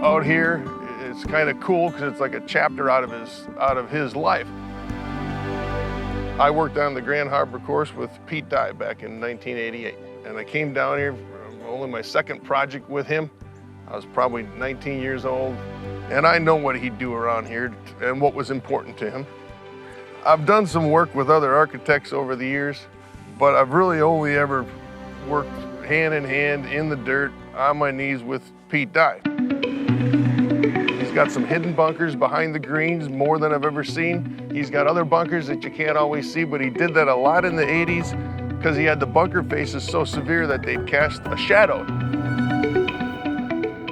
out here. It's kind of cool because it's like a chapter out of his life. I worked on the Grand Harbor course with Pete Dye back in 1988, and I came down here for only my second project with him. I was probably 19 years old, and I know what he'd do around here and what was important to him. I've done some work with other architects over the years, but I've really only ever worked hand in hand in the dirt on my knees with Pete Dye. He's got some hidden bunkers behind the greens, more than I've ever seen. He's got other bunkers that you can't always see, but he did that a lot in the 80s because he had the bunker faces so severe that they'd cast a shadow.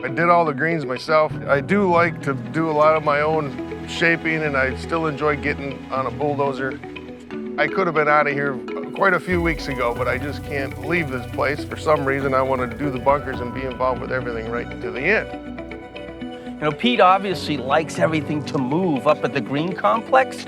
I did all the greens myself. I do like to do a lot of my own shaping, and I still enjoy getting on a bulldozer. I could have been out of here quite a few weeks ago, but I just can't leave this place. For some reason, I want to do the bunkers and be involved with everything right to the end. You know, Pete obviously likes everything to move up at the green complex,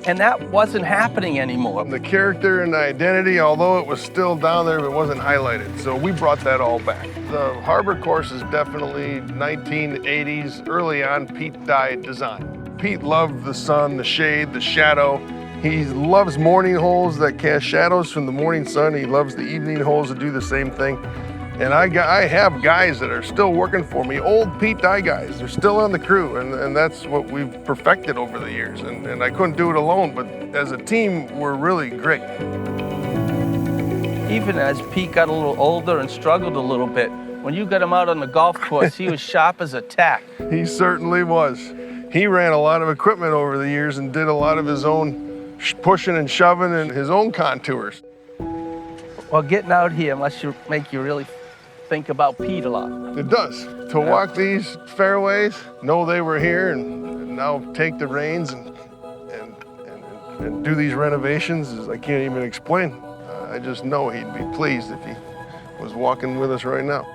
and that wasn't happening anymore. The character and the identity, although it was still down there, it wasn't highlighted. So we brought that all back. The harbor course is definitely 1980s, early on Pete Dye design. Pete loved the sun, the shade, the shadow. He loves morning holes that cast shadows from the morning sun. He loves the evening holes that do the same thing. And I have guys that are still working for me, old Pete Dye guys. They're still on the crew, and that's what we've perfected over the years. And I couldn't do it alone, but as a team, we're really great. Even as Pete got a little older and struggled a little bit, when you got him out on the golf course, he was sharp as a tack. He certainly was. He ran a lot of equipment over the years and did a lot of his own pushing and shoving and his own contours. Well, getting out here must make you really think about Pete a lot. It does. To walk these fairways, know they were here, and now take the reins and do these renovations, I can't even explain. I just know he'd be pleased if he was walking with us right now.